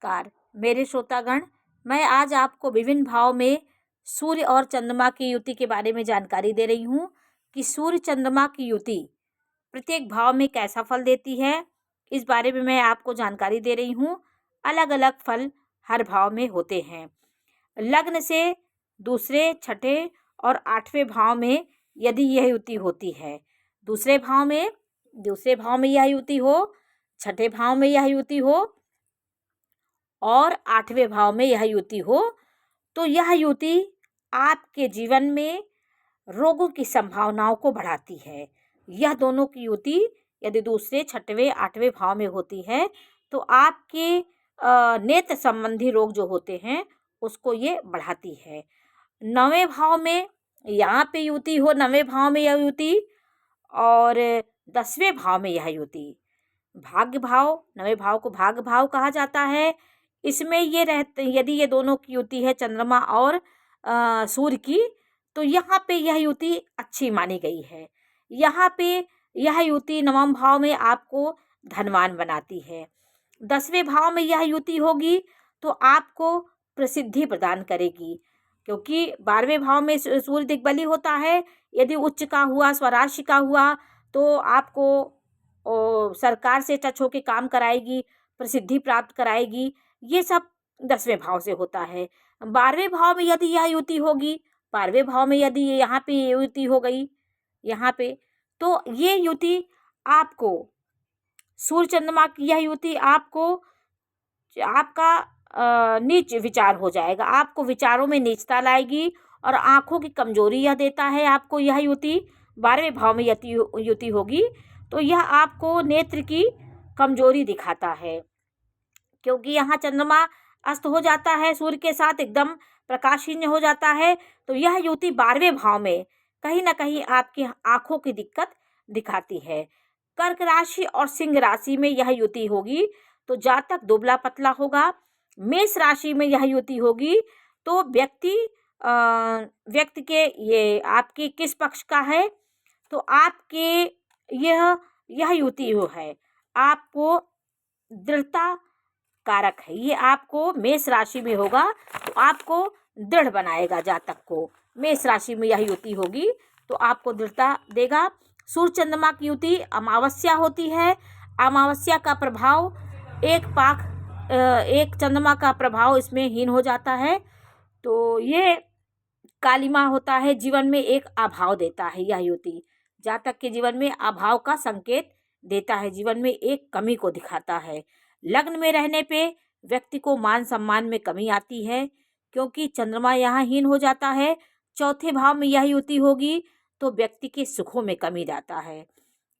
नमस्कार मेरे श्रोतागण, मैं आज आपको विभिन्न भाव में सूर्य और चंद्रमा की युति के बारे में जानकारी दे रही हूँ कि सूर्य चंद्रमा की युति प्रत्येक भाव में कैसा फल देती है। इस बारे में मैं आपको जानकारी दे रही हूँ। अलग अलग फल हर भाव में होते हैं। लग्न से दूसरे, छठे और आठवें भाव में यदि यह युति होती है, दूसरे भाव में यह युति हो, छठे भाव में यह युति हो और आठवें भाव में यह युति हो, तो यह युति आपके जीवन में रोगों की संभावनाओं को बढ़ाती है। यह दोनों की युति यदि दूसरे, छठवें, आठवें भाव में होती है तो आपके नेत्र संबंधी रोग जो होते हैं उसको ये बढ़ाती है। नवें भाव में यहाँ पे युति हो, नवें भाव में यह युति और 10वें भाव में यह युति, भाग्य भाव, नवें भाव को भाग्य भाव कहा जाता है। इसमें ये रहते, यदि ये दोनों की युति है चंद्रमा और सूर्य की, तो यहाँ पे यह युति अच्छी मानी गई है। यहाँ पे यह युति नवम भाव में आपको धनवान बनाती है। 10वें भाव में यह युति होगी तो आपको प्रसिद्धि प्रदान करेगी, क्योंकि 12वें भाव में सूर्य दिग्बली होता है। यदि उच्च का हुआ, स्वराशि का हुआ तो आपको सरकार से टच होकर काम कराएगी, प्रसिद्धि प्राप्त कराएगी। ये सब 10वें भाव से होता है। 12वें भाव में यदि यह युति होगी, 12वें भाव में यदि यहाँ पे युति हो गई यहाँ पे, तो ये युति आपको, सूर्य चंद्रमा की यह युति आपको, आपका नीच विचार हो जाएगा, आपको विचारों में नीचता लाएगी और आँखों की कमजोरी यह देता है आपको। यह युति 12वें भाव में युति होगी तो यह आपको नेत्र की कमजोरी दिखाता है, क्योंकि यहाँ चंद्रमा अस्त हो जाता है, सूर्य के साथ एकदम प्रकाशहीन हो जाता है। तो यह युति 12वें भाव में कहीं ना कहीं आपकी आँखों की दिक्कत दिखाती है। कर्क राशि और सिंह राशि में यह युति होगी तो जातक दुबला पतला होगा। मेष राशि में यह युति होगी तो व्यक्ति के, ये आपकी किस पक्ष का है, तो आपके यह युति हो है आपको दृढ़ता कारक है। ये आपको मेष राशि में होगा तो आपको दृढ़ बनाएगा। जातक को मेष राशि में यह युति होगी तो आपको दृढ़ता देगा। सूर्य चंद्रमा की युति अमावस्या होती है। अमावस्या का प्रभाव एक चंद्रमा का प्रभाव इसमें हीन हो जाता है, तो ये कालिमा होता है, जीवन में एक अभाव देता है। यह युति जातक के जीवन में अभाव का संकेत देता है, जीवन में एक कमी को दिखाता है। लग्न में रहने पे व्यक्ति को मान सम्मान में कमी आती है, क्योंकि चंद्रमा यहाँ हीन हो जाता है। चौथे भाव में यह युति होगी तो व्यक्ति के सुखों में कमी जाता है।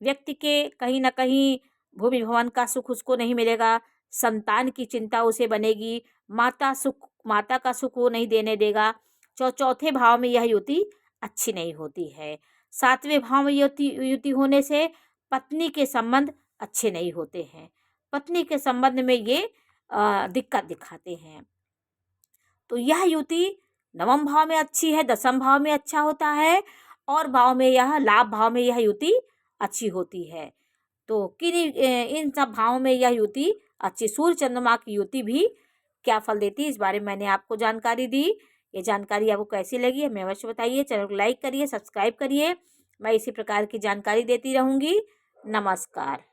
व्यक्ति के कहीं ना कहीं भूमि भवन का सुख उसको नहीं मिलेगा, संतान की चिंता उसे बनेगी, माता का सुख वो नहीं देने देगा। चौथे भाव में यह युति अच्छी नहीं होती है। 7वें भाव में युति होने से पत्नी के संबंध अच्छे नहीं होते हैं, पत्नी के संबंध में ये दिक्कत दिखाते हैं। तो यह युति नवम भाव में अच्छी है, 10वें भाव में अच्छा होता है और भाव में यह लाभ भाव में यह युति अच्छी होती है। तो इन सब भावों में यह युति अच्छी, सूर्य चंद्रमा की युति भी क्या फल देती है, इस बारे में मैंने आपको जानकारी दी। ये जानकारी आपको कैसी लगी हमें अवश्य बताइए। चैनल को लाइक करिए, सब्सक्राइब करिए। मैं इसी प्रकार की जानकारी देती रहूँगी। नमस्कार।